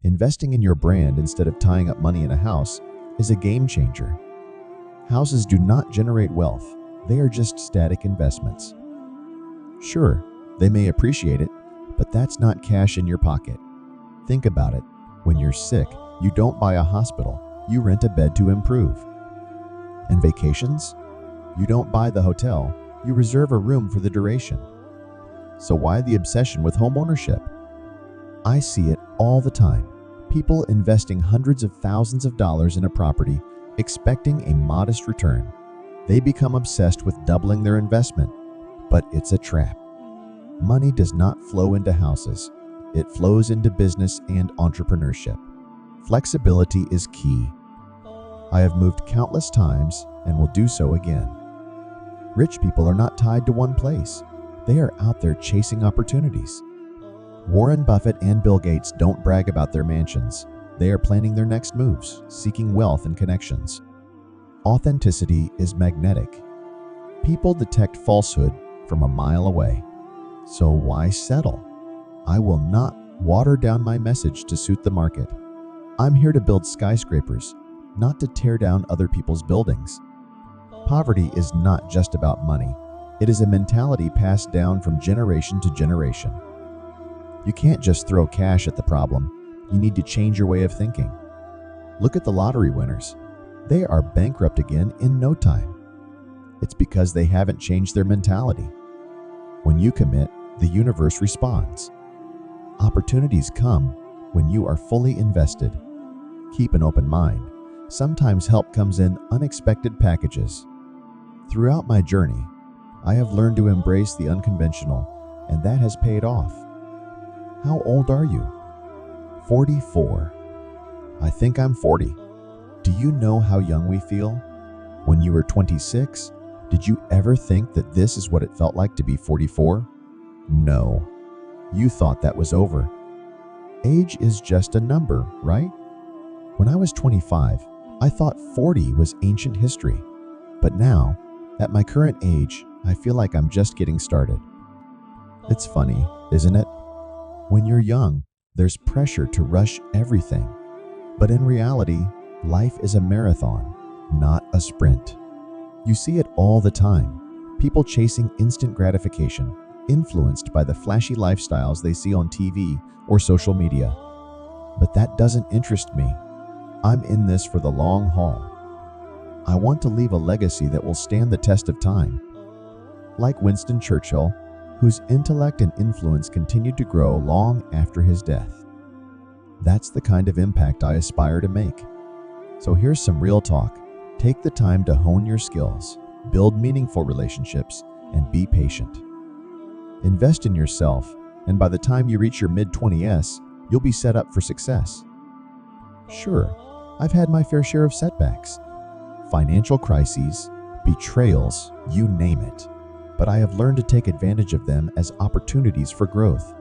Investing in your brand instead of tying up money in a house is a game changer. Houses do not generate wealth, they are just static investments. Sure, they may appreciate it, but that's not cash in your pocket. Think about it. When you're sick, you don't buy a hospital, you rent a bed to improve. And vacations? You don't buy the hotel, you reserve a room for the duration. So why the obsession with home ownership? I see it all the time. People investing hundreds of thousands of dollars in a property, expecting a modest return. They become obsessed with doubling their investment, but it's a trap. Money does not flow into houses. It flows into business and entrepreneurship. Flexibility is key. I have moved countless times and will do so again. Rich people are not tied to one place. They are out there chasing opportunities. Warren Buffett and Bill Gates don't brag about their mansions. They are planning their next moves, seeking wealth and connections. Authenticity is magnetic. People detect falsehood from a mile away. So why settle? I will not water down my message to suit the market. I'm here to build skyscrapers, not to tear down other people's buildings. Poverty is not just about money. It is a mentality passed down from generation to generation. You can't just throw cash at the problem. You need to change your way of thinking. Look at the lottery winners. They are bankrupt again in no time. It's because they haven't changed their mentality. When you commit, the universe responds. Opportunities come when you are fully invested. Keep an open mind. Sometimes help comes in unexpected packages. Throughout my journey, I have learned to embrace the unconventional, and that has paid off. How old are you? 44. I think I'm 40. Do you know how young we feel? When you were 26, did you ever think that this is what it felt like to be 44? No. You thought that was over. Age is just a number, right? When I was 25, I thought 40 was ancient history. But now, at my current age, I feel like I'm just getting started. It's funny, isn't it? When you're young, there's pressure to rush everything. But in reality, life is a marathon, not a sprint. You see it all the time. People chasing instant gratification, influenced by the flashy lifestyles they see on TV or social media. But that doesn't interest me. I'm in this for the long haul. I want to leave a legacy that will stand the test of time. Like Winston Churchill, whose intellect and influence continued to grow long after his death. That's the kind of impact I aspire to make. So here's some real talk. Take the time to hone your skills, build meaningful relationships, and be patient. Invest in yourself, and by the time you reach your mid-20s, you'll be set up for success. Sure, I've had my fair share of setbacks, financial crises, betrayals, you name it. But I have learned to take advantage of them as opportunities for growth.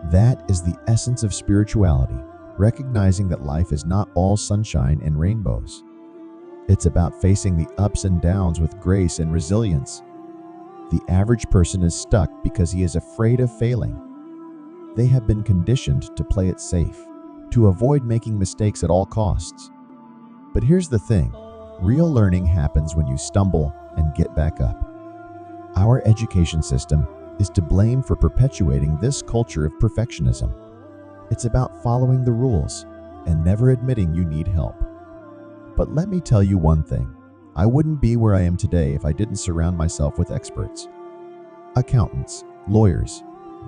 That is the essence of spirituality, recognizing that life is not all sunshine and rainbows. It's about facing the ups and downs with grace and resilience. The average person is stuck because he is afraid of failing. They have been conditioned to play it safe, to avoid making mistakes at all costs. But here's the thing, real learning happens when you stumble and get back up. Our education system is to blame for perpetuating this culture of perfectionism. It's about following the rules and never admitting you need help. But let me tell you one thing, I wouldn't be where I am today if I didn't surround myself with experts. Accountants, lawyers,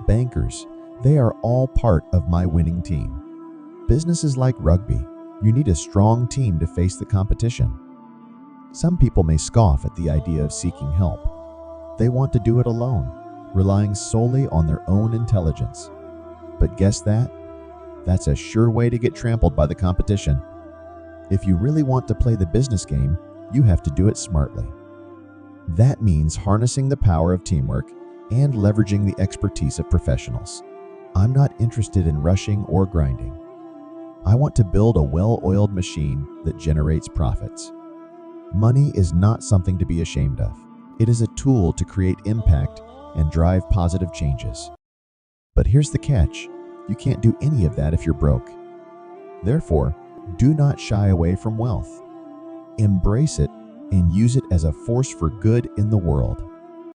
bankers, they are all part of my winning team. Business is like rugby. You need a strong team to face the competition. Some people may scoff at the idea of seeking help. They want to do it alone, relying solely on their own intelligence. But guess that? That's a sure way to get trampled by the competition. If you really want to play the business game, you have to do it smartly. That means harnessing the power of teamwork and leveraging the expertise of professionals. I'm not interested in rushing or grinding. I want to build a well-oiled machine that generates profits. Money is not something to be ashamed of. It is a tool to create impact and drive positive changes. But here's the catch. You can't do any of that if you're broke. Therefore, do not shy away from wealth. Embrace it and use it as a force for good in the world.